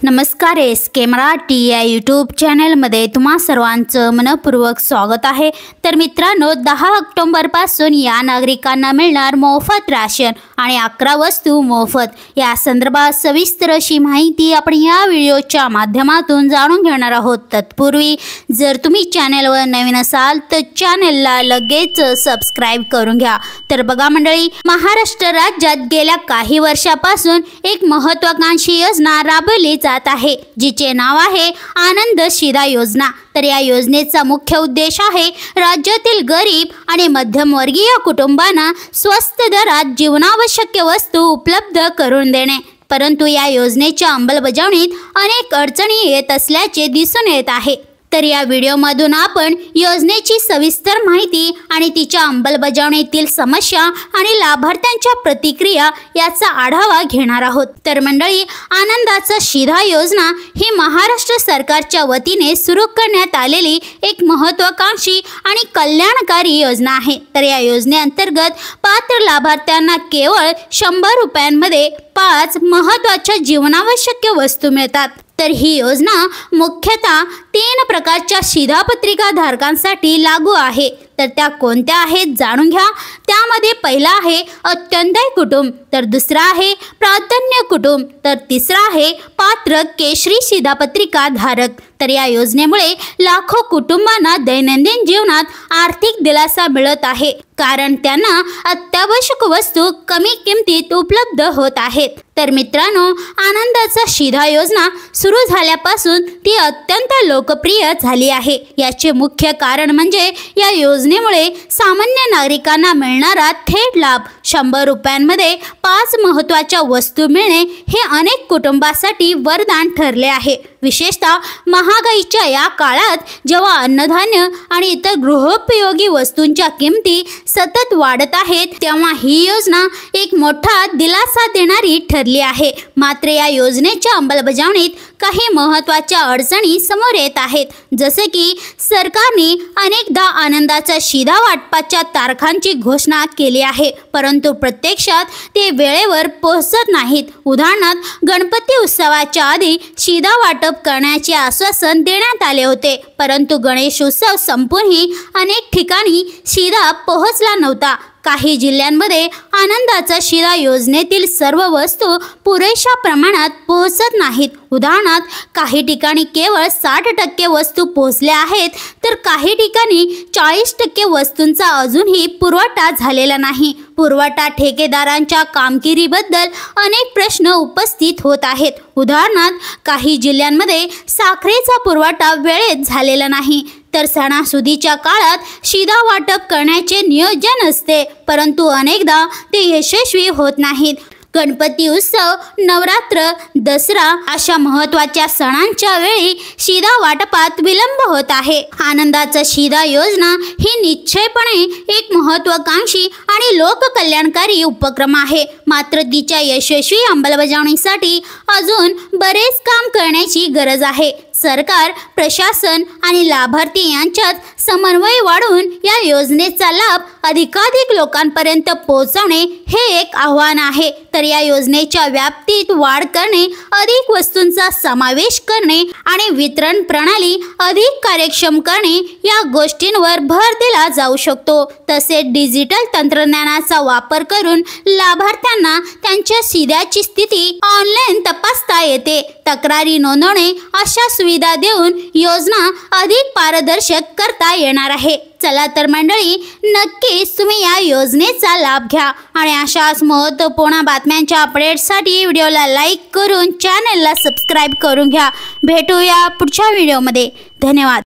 नमस्कार, SK मराठी या YouTube चॅनलमध्ये तुम्हा सर्वांचं मनपूर्वक स्वागत आहे। तर मित्रांनो, 10 ऑक्टोबरपासून या नागरिकांना मिळणार मोफत राशन आणि 11 वस्तू मोफत। या संदर्भात सविस्तर अशी माहिती आपण या व्हिडिओच्या माध्यमातून जाणून घेणार आहोत। तत्पूर्वी जर तुम्ही चॅनलवर नवीन असाल तर चॅनलला लगेच सबस्क्राइब करून घ्या। तर बघा मंडळी, महाराष्ट्र राज्यात गेल्या काही वर्षापासून एक महत्त्वाकांक्षी योजना राबवली जात आहे, जिचे नाव आहे आनंद शिधा योजना। तर या योजनेचा मुख्य उद्देश आहे राज्यातील गरीब आणि मध्यमवर्गीय कुटुंबांना स्वस्त दरात जीवनावश्यक वस्तू उपलब्ध करून देणे। परंतु या योजनेच्या अंमलबजावणीत अनेक अडचणी येत असल्याचे दिसून येत आहे। तर या व्हिडिओमधून आपण योजनेची सविस्तर माहिती आणि तिच्या अंमलबजावणीतील समस्या आणि लाभार्थ्यांच्या प्रतिक्रिया याचा आढावा घेणार आहोत। तर मंडळी, आनंदाचा शिधा योजना ही महाराष्ट्र सरकारच्या वतीने सुरू करण्यात आलेली एक महत्त्वाकांक्षी आणि कल्याणकारी योजना आहे। तर या योजनेअंतर्गत पात्र लाभार्थ्यांना केवळ 100 रुपयांमध्ये 5 महत्त्वाच्या जीवनावश्यक वस्तू मिळतात। तर ही योजना मुख्यतः 3 प्रकारच्या शिधापत्रिका धारकांसाठी लागू आहे। तर त्या कोणत्या आहेत जाणून घ्या। त्यामध्ये पहिला आहे अंत्योदय कुटुंब, तर दुसरा आहे प्राधान्य कुटुंब, तर तिसरा आहे पात्र केशरी शिधापत्रिका धारक। तर या योजनेमुळे लाखो कुटुंबांना दैनंदिन जीवनात आर्थिक दिलासा मिळत आहे, कारण त्यांना अत्यावश्यक वस्तू कमी किमतीत उपलब्ध होत आहेत। तर मित्रांनो, आनंदाचा शिधा योजना सुरू झाल्यापासून ती अत्यंत लोकप्रिय झाली आहे। याचे मुख्य कारण म्हणजे या योजनेमुळे सामान्य नागरिकांना मिळणारा थेट लाभ 100 रुपयांमध्ये 5 महत्त्वाच्या वस्तू मिळणे हे अनेक कुटुंबासाठी वरदान ठरले आहे। विशेषतः महागाईच्या या काळात जेव्हा अन्नधान्य आणि इतर गृहोपयोगी वस्तूंच्या किमती सतत वाढत आहेत, तेव्हा ही योजना एक मोठा दिलासा देणारी ठरली आहे। मात्र या योजनेच्या अंमलबजावणीत काही महत्त्वाच्या अडचणी समोर येत आहेत, जसे की सरकारने अनेकदा आनंदाच्या शिधा वाटपाच्या तारखांची घोषणा केली आहे, परंतु प्रत्यक्षात ते वेळेवर पोहोचत नाहीत। उदाहरणार्थ, गणपती उत्सवाच्या आधी शिधा वाटप करण्याचे आश्वासन देण्यात आले होते, परंतु गणेश उत्सव संपूनही अनेक ठिकाणी शिधा पोहोचला नव्हता। काही जिल्ह्यांमध्ये आनंदाचा शिधा योजनेतील सर्व वस्तू पुरेशा प्रमाणात पोहोचत नाहीत। उदाहरणार्थ, काही ठिकाणी केवळ 60% वस्तू पोहोचल्या आहेत, तर काही ठिकाणी 40% वस्तूंचा अजूनही पुरवठा झालेला नाही। पुरवठा ठेकेदारांच्या कामगिरीबद्दल अनेक प्रश्न उपस्थित होत आहेत। उदाहरणार्थ, काही जिल्ह्यांमध्ये साखरेचा पुरवठा वेळेत झालेला नाही, तर सणासुदीच्या काळात शिधा वाटप करण्याचे नियोजन असते, परंतु अनेकदा ते यशस्वी होत नाहीत। गणपती उत्सव, नवरात्र, दसरा अशा महत्त्वाच्या सणांच्या वेळी शिधा वाटपात विलंब होत आहे। आनंदाचा शिधा योजना ही निश्चितपणे एक महत्त्वाकांक्षी आणि लोककल्याणकारी उपक्रम आहे, मात्र तिच्या यशस्वी अंमलबजावणीसाठी अजून बरेच काम करण्याची गरज आहे। सरकार, प्रशासन आणि लाभार्थी यांच्यात समन्वय वाढवून या योजनेचा लाभ अधिकाधिक लोकांपर्यंत पोहोचवणे हे एक आव्हान आहे। तर या योजनेच्या व्याप्तीत वाढ करणे, अधिक वस्तूंचा समावेश करणे आणि वितरण प्रणाली अधिक कार्यक्षम करणे या गोष्टींवर भर दिला जाऊ शकतो। तसेच डिजिटल तंत्रज्ञानाचा वापर करून लाभार्थ्यांना त्यांच्या शिधाची स्थिती ऑनलाईन तपासता येते। तक्रारी नोंदवणे अशा सुविधा देऊन योजना अधिक पारदर्शक करता येणार आहे। चला तर मंडळी, नक्कीच तुम्ही या योजनेचा लाभ घ्या आणि अशाच महत्त्वपूर्ण बातम्यांच्या अपडेट्ससाठी व्हिडिओला लाईक करून चॅनलला सबस्क्राइब करून घ्या। भेटूया पुढच्या व्हिडिओमध्ये। धन्यवाद।